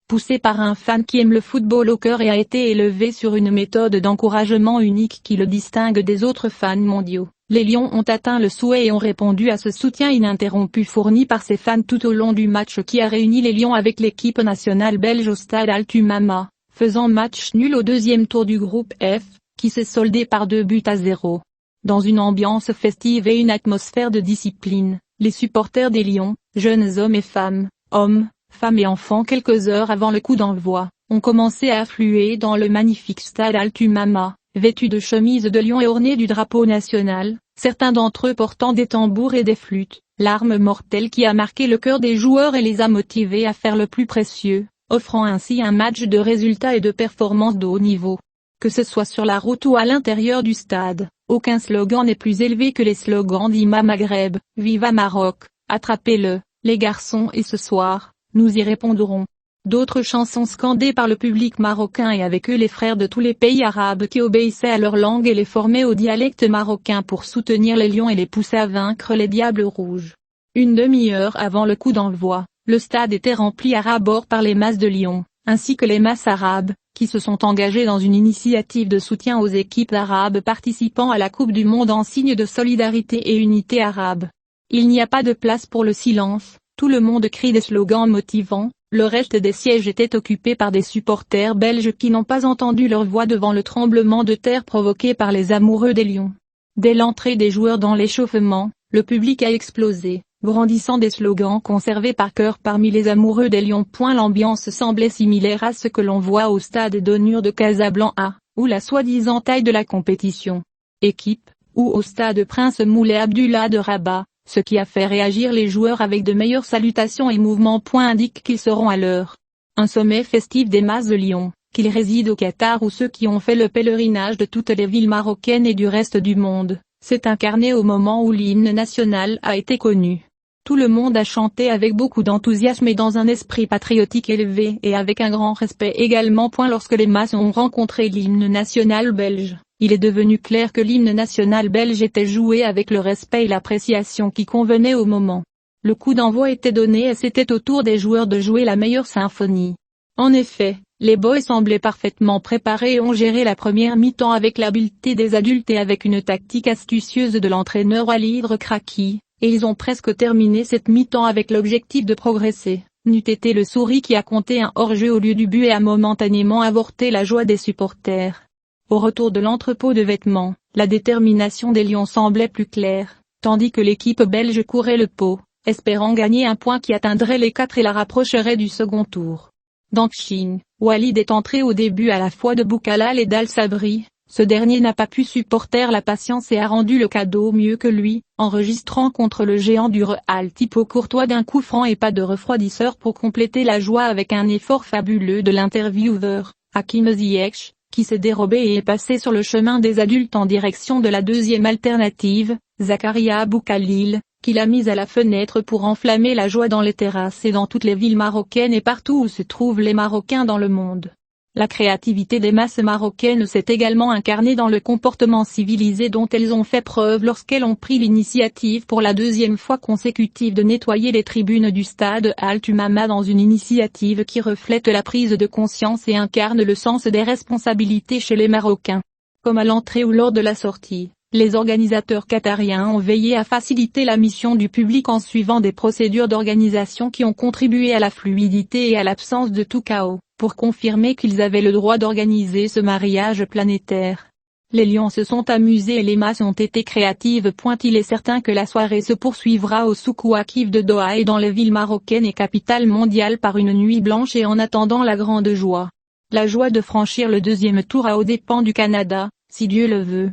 poussé par un fan qui aime le football au cœur et a été élevé sur une méthode d'encouragement unique qui le distingue des autres fans mondiaux. Les Lions ont atteint le souhait et ont répondu à ce soutien ininterrompu fourni par ses fans tout au long du match qui a réuni les Lions avec l'équipe nationale belge au stade Altumama, faisant match nul au deuxième tour du groupe F, qui s'est soldé par 2-0. Dans une ambiance festive et une atmosphère de discipline, les supporters des Lions, jeunes hommes et femmes et enfants quelques heures avant le coup d'envoi, ont commencé à affluer dans le magnifique stade Altumama, vêtus de chemises de lion et ornés du drapeau national, certains d'entre eux portant des tambours et des flûtes, l'arme mortelle qui a marqué le cœur des joueurs et les a motivés à faire le plus précieux, offrant ainsi un match de résultats et de performances de haut niveau. Que ce soit sur la route ou à l'intérieur du stade, aucun slogan n'est plus élevé que les slogans d'Ima Maghreb, Viva Maroc, attrapez-le, les garçons et ce soir, nous y répondrons. D'autres chansons scandées par le public marocain et avec eux les frères de tous les pays arabes qui obéissaient à leur langue et les formaient au dialecte marocain pour soutenir les Lions et les pousser à vaincre les Diables Rouges. Une demi-heure avant le coup d'envoi, le stade était rempli à ras-bord par les masses de Lions, ainsi que les masses arabes, qui se sont engagées dans une initiative de soutien aux équipes arabes participant à la Coupe du Monde en signe de solidarité et unité arabe. Il n'y a pas de place pour le silence, tout le monde crie des slogans motivants. Le reste des sièges était occupé par des supporters belges qui n'ont pas entendu leur voix devant le tremblement de terre provoqué par les amoureux des Lions. Dès l'entrée des joueurs dans l'échauffement, le public a explosé, brandissant des slogans conservés par cœur parmi les amoureux des Lions. L'ambiance semblait similaire à ce que l'on voit au stade d'Onur de Casablanca, ou la soi-disant taille de la compétition. Équipe, ou au stade Prince Moulay Abdullah de Rabat. Ce qui a fait réagir les joueurs avec de meilleures salutations et mouvements. Indique qu'ils seront à l'heure. Un sommet festif des masses de Lions, qu'ils résident au Qatar ou ceux qui ont fait le pèlerinage de toutes les villes marocaines et du reste du monde, s'est incarné au moment où l'hymne national a été connu. Tout le monde a chanté avec beaucoup d'enthousiasme et dans un esprit patriotique élevé et avec un grand respect également. Lorsque les masses ont rencontré l'hymne national belge, il est devenu clair que l'hymne national belge était joué avec le respect et l'appréciation qui convenaient au moment. Le coup d'envoi était donné et c'était au tour des joueurs de jouer la meilleure symphonie. En effet, les boys semblaient parfaitement préparés et ont géré la première mi-temps avec l'habileté des adultes et avec une tactique astucieuse de l'entraîneur Walid Regragui, et ils ont presque terminé cette mi-temps avec l'objectif de progresser. N'eût été le Souris qui a compté un hors-jeu au lieu du but et a momentanément avorté la joie des supporters. Au retour de l'entrepôt de vêtements, la détermination des Lions semblait plus claire, tandis que l'équipe belge courait le pot, espérant gagner un point qui atteindrait les 4 et la rapprocherait du second tour. Dans Chine, Walid est entré au début à la fois de Boukalal et d'Al Sabri. Ce dernier n'a pas pu supporter la patience et a rendu le cadeau mieux que lui, enregistrant contre le géant du Real Thibaut Courtois d'un coup franc et pas de refroidisseur pour compléter la joie avec un effort fabuleux de l'intervieweur, Hakim Ziyech, qui s'est dérobé et est passé sur le chemin des adultes en direction de la deuxième alternative, Zakaria Boukhalil, qui l'a mise à la fenêtre pour enflammer la joie dans les terrasses et dans toutes les villes marocaines et partout où se trouvent les Marocains dans le monde. La créativité des masses marocaines s'est également incarnée dans le comportement civilisé dont elles ont fait preuve lorsqu'elles ont pris l'initiative pour la deuxième fois consécutive de nettoyer les tribunes du stade Altumama dans une initiative qui reflète la prise de conscience et incarne le sens des responsabilités chez les Marocains. Comme à l'entrée ou lors de la sortie, les organisateurs qatariens ont veillé à faciliter la mission du public en suivant des procédures d'organisation qui ont contribué à la fluidité et à l'absence de tout chaos, pour confirmer qu'ils avaient le droit d'organiser ce mariage planétaire. Les Lions se sont amusés et les masses ont été créatives. Il est certain que la soirée se poursuivra au Souk Ouakif de Doha et dans les villes marocaines et capitales mondiales par une nuit blanche et en attendant la grande joie. La joie de franchir le deuxième tour aux dépens du Canada, si Dieu le veut.